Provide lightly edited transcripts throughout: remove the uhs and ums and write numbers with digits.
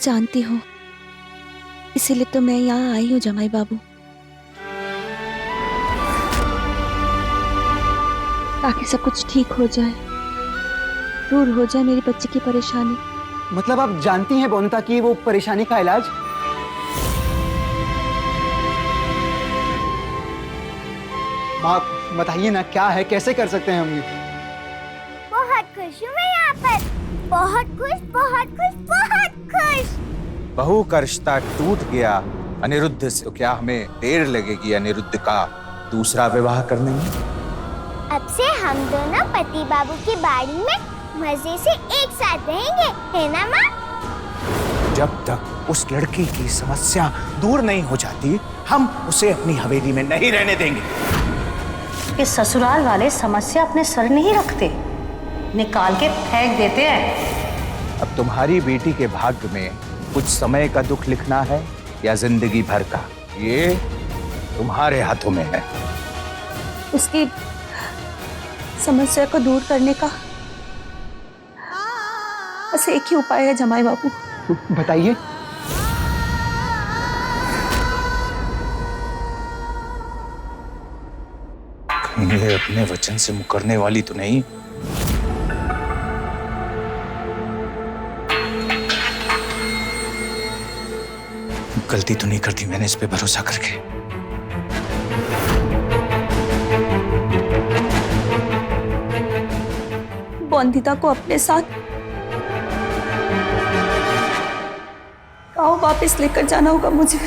जानती हो, इसीलिए तो मैं यहाँ आई हूँ जमाई बाबू, ताकि सब कुछ ठीक हो जाए, दूर हो जाए मेरी बच्ची की परेशानी। मतलब आप जानती हैं बोनिता की वो परेशानी का इलाज? माँ बताइए ना, क्या है, कैसे कर सकते हैं हम ये? बहुत खुश हूँ मैं यहाँ पर, बहुत खुश, बहुत खुश, बहुत खुश। बहू का रिश्ता टूट गया अनिरुद्ध से, तो क्या हमें देर लगेगी अनिरुद्ध का दूसरा विवाह करने में? अब से हम दोनों पति बाबू की बाड़ी में मजे से एक साथ रहेंगे, है ना माँ? जब तक उस लड़की की समस्या दूर नहीं हो जाती, हम उसे अपनी हवेली में नहीं रहने देंगे। कि ससुराल वाले समस्या अपने सर नहीं रखते, निकाल के फेंक देते हैं। अब तुम्हारी बेटी के भाग्य में कुछ समय का दुख लिखना है या जिंदगी भर का, ये तुम्हारे हाथों में है। उसकी समस्या को दूर करने का बस एक ही उपाय है जमाई बाबू। बताइए। कहीं ये अपने वचन से मुकरने वाली तो नहीं? गलती तो नहीं करती मैंने इस पे भरोसा करके? बोंदिता को अपने साथ गाँव वापस लेकर जाना होगा मुझे।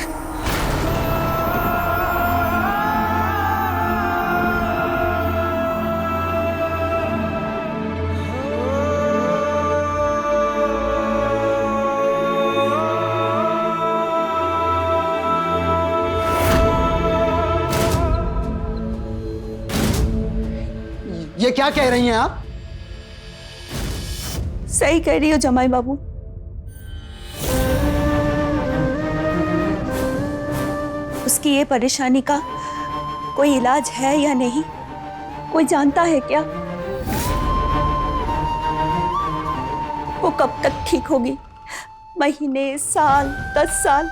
ये क्या कह रही हैं आप? सही कह रही हो जमाई बाबू। उसकी ये परेशानी का कोई इलाज है या नहीं, कोई जानता है क्या? वो कब तक ठीक होगी? महीने, साल, 10 साल?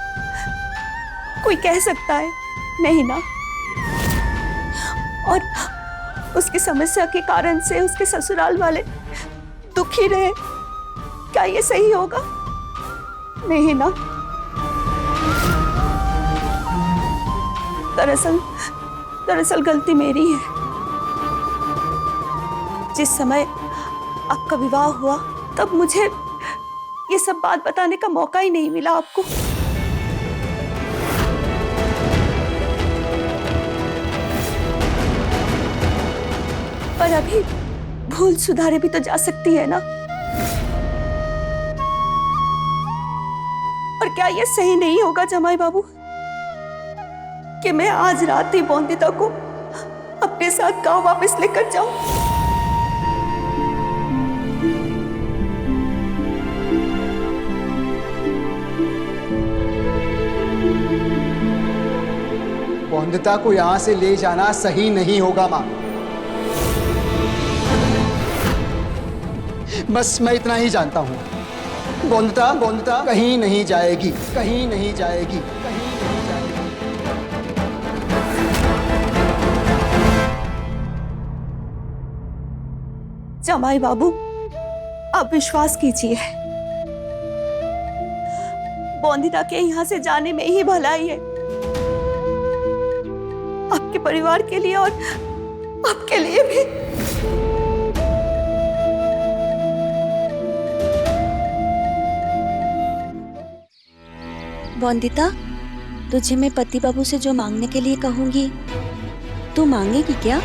कोई कह सकता है? नहीं ना। और उसकी समस्या के कारण से उसके ससुराल वाले दुखी रहे, क्या ये सही होगा? नहीं ना। दरअसल गलती मेरी है। जिस समय आपका विवाह हुआ तब मुझे ये सब बात बताने का मौका ही नहीं मिला आपको। पर अभी भूल सुधारे भी तो जा सकती है ना। और क्या ये सही नहीं होगा जमाई बाबू कि मैं आज रात ही बोंदिता को अपने साथ गांव वापस लेकर जाऊं? बोंदिता को यहाँ से ले जाना सही नहीं होगा माँ। बस मैं इतना ही जानता हूँ, बोंदिता कहीं नहीं जाएगी, कहीं नहीं जाएगी, कहीं नहीं जाएगी। जमाई बाबू, आप विश्वास कीजिए, बोंदिता के यहाँ से जाने में ही भलाई है, आपके परिवार के लिए और आपके लिए भी। बोंदिता, तुझे मैं पति बाबू से जो मांगने के लिए कहूंगी, तू मांगेगी क्या?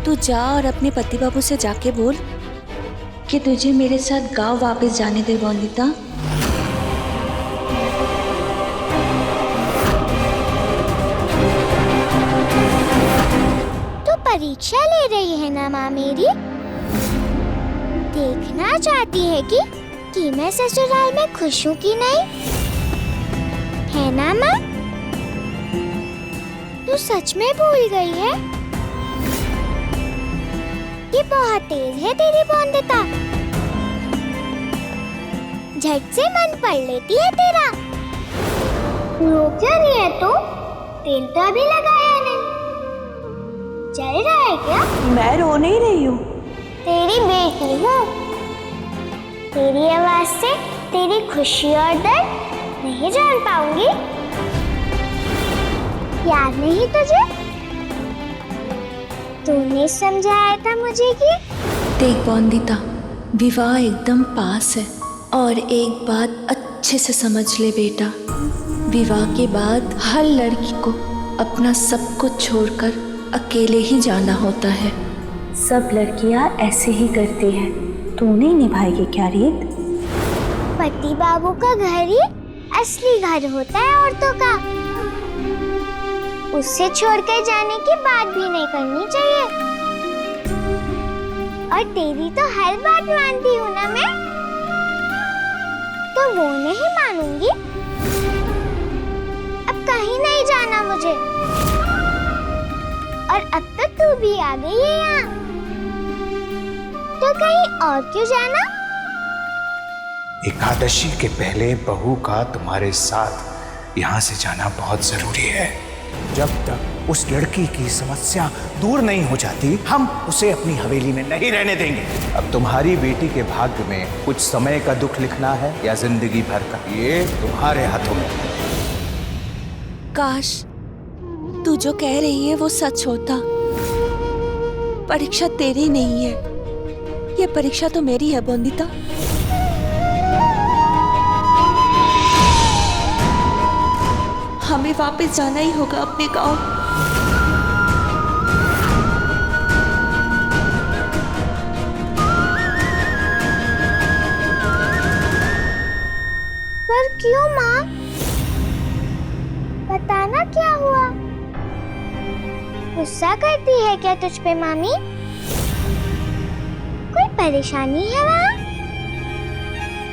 तू जा और अपने पति बाबू से जाके बोल कि तुझे मेरे साथ गांव वापस जाने दे बोंदिता। तो परीक्षा ले रही है ना माँ मेरी? देखना चाहती है कि मैं ससुराल में खुश हूँ कि नहीं, है ना माँ? तू सच में भूल गई है? ये बहुत तेज है तेरी बोंदिता। झट से मन पढ़ लेती है तेरा। रो क्यों रही है तू? तेल तो अभी लगाया नहीं। जल रहा है क्या? मैं रो नहीं रही हूँ। तेरी बेटी हूँ। तेरी आवाज से तेरी खुशी और दर्द नहीं जान पाऊंगी। याद नहीं तुझे? तूने समझाया था मुझे कि देख बॉन्दिता, विवाह एकदम पास है और एक बात अच्छे से समझ ले बेटा, विवाह के बाद हर लड़की को अपना सब कुछ छोड़कर अकेले ही जाना होता है। सब लड़कियां ऐसे ही करती हैं। तू नहीं निभाएगी क्या रीत? पति बाबू का घर ही असली घर होता है औरतों का। उससे छोड़कर जाने की बात भी नहीं करनी चाहिए। और तेरी तो हर बात मानती हूँ ना मैं, तो वो नहीं मानूंगी। अब कहीं नहीं जाना मुझे। और अब तो तू भी आ गई है यहाँ, तो कहीं और क्यों जाना? एकादशी के पहले बहू का तुम्हारे साथ यहाँ से जाना बहुत जरूरी है। जब तक उस लड़की की समस्या दूर नहीं हो जाती, हम उसे अपनी हवेली में नहीं रहने देंगे। अब तुम्हारी बेटी के भाग्य में कुछ समय का दुख लिखना है या जिंदगी भर का, ये तुम्हारे हाथों में। काश तू जो कह रही है वो सच होता। परीक्षा तेरी नहीं है, ये परीक्षा तो मेरी है बॉन्दिता। हमें वापस जाना ही होगा अपने गांव। पर क्यों माँ? बताना क्या हुआ? गुस्सा करती है क्या तुझ पे मामी? कोई परेशानी है वहाँ?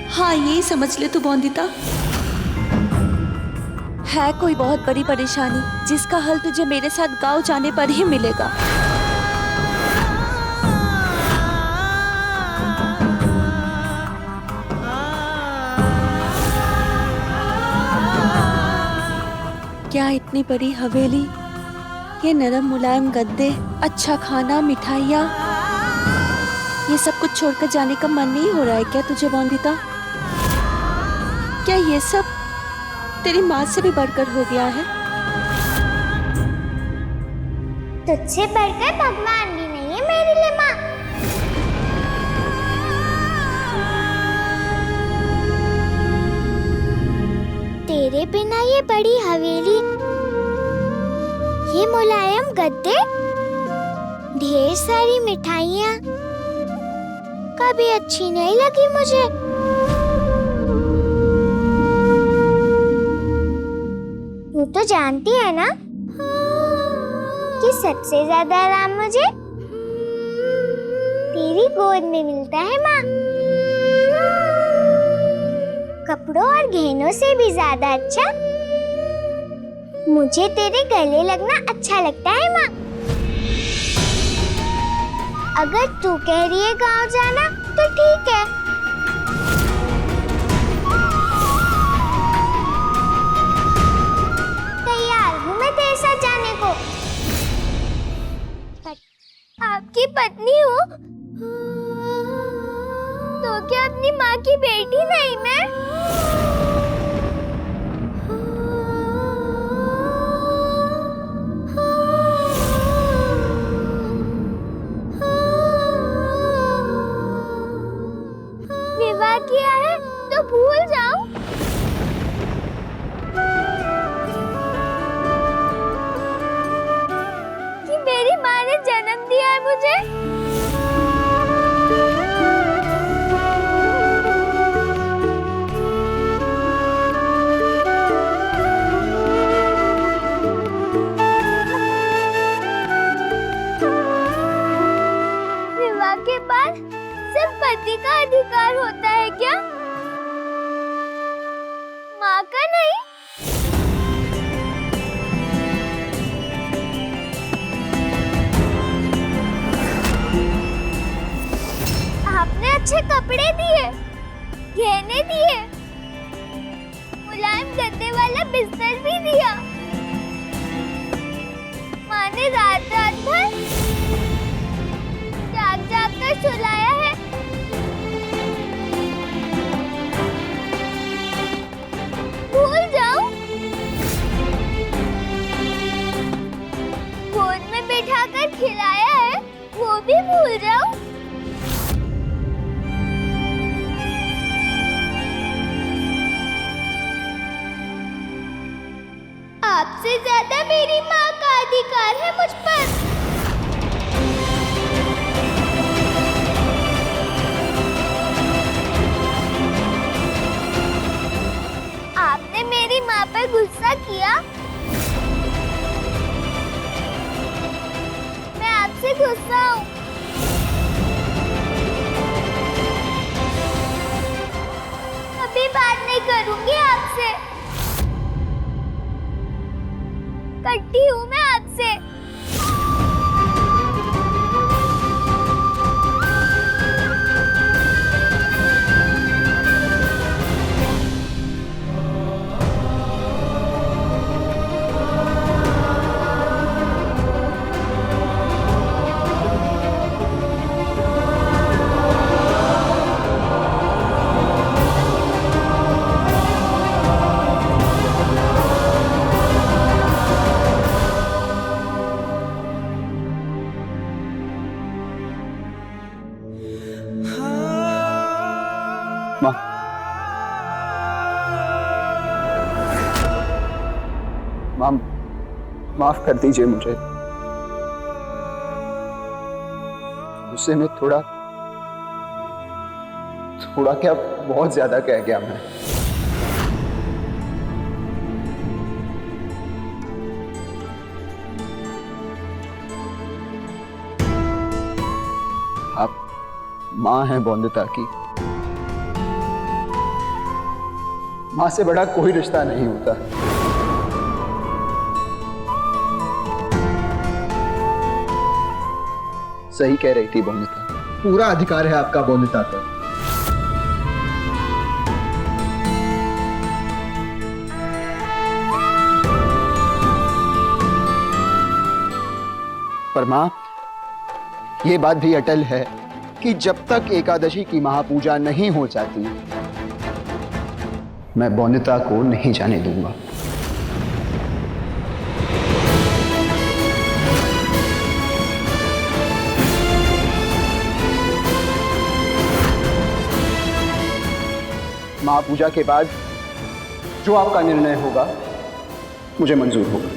हाँ यही समझ ले तू बॉन्दिता, है कोई बहुत बड़ी परेशानी जिसका हल तुझे मेरे साथ गांव जाने पर ही मिलेगा। क्या इतनी बड़ी हवेली, ये नरम मुलायम गद्दे, अच्छा खाना, मिठाइयाँ, ये सब कुछ छोड़कर जाने का मन नहीं हो रहा है क्या तुझे बॉन्दिता? क्या ये सब तेरी माँ से भी बढ़कर हो गया है? तुझसे बढ़कर भगवान भी नहीं है मेरे लिए माँ। तेरे बिना ये बड़ी हवेली, ये मुलायम गद्दे, ढेर सारी मिठाइयाँ कभी अच्छी नहीं लगी मुझे। तू तो जानती है ना कि सबसे ज्यादा आराम मुझे तेरी गोद में मिलता है माँ। कपड़ों और गहनों से भी ज्यादा अच्छा मुझे तेरे गले लगना अच्छा लगता है माँ। अगर तू कह रही है गांव जाना तो ठीक है। तैयार हूँ मैं तेरे साथ जाने को। आपकी पत्नी हूँ तो क्या अपनी माँ की बेटी नहीं मैं? विवाह किया है तो भूल जाऊं? कि मेरी माँ ने जन्म दिया है मुझे? विवाह के बाद सिर्फ पति का अधिकार होता है क्या? माँ का नहीं? आपने अच्छे कपड़े दिए, गहने दिए, मुलायम गद्दे वाला बिस्तर भी दिया। माँ ने रात रात भर जाग जाग कर सुलाया है। भूल जाऊं? गोद में बिठाकर खिलाया है, वो भी भूल जाऊं? आपसे ज्यादा मेरी माँ का अधिकार है मुझ पर। आपने मेरी माँ पर गुस्सा किया, मैं आपसे गुस्सा हूँ। कभी बात नहीं करूंगी आपसे, कट्टी हूँ मैं आपसे। माँ, माँ माफ कर दीजिए मुझे। गुस्से में थोड़ा क्या बहुत ज्यादा कह गया मैं। आप माँ हैं बौंदिता की। माँ से बड़ा कोई रिश्ता नहीं होता। सही कह रही थी बौंदिता, पूरा अधिकार है आपका बौंदिता पर। पर माँ, ये बात भी अटल है कि जब तक एकादशी की महापूजा नहीं हो जाती, मैं बौंदिता को नहीं जाने दूंगा। महापूजा के बाद जो आपका निर्णय होगा मुझे मंजूर होगा।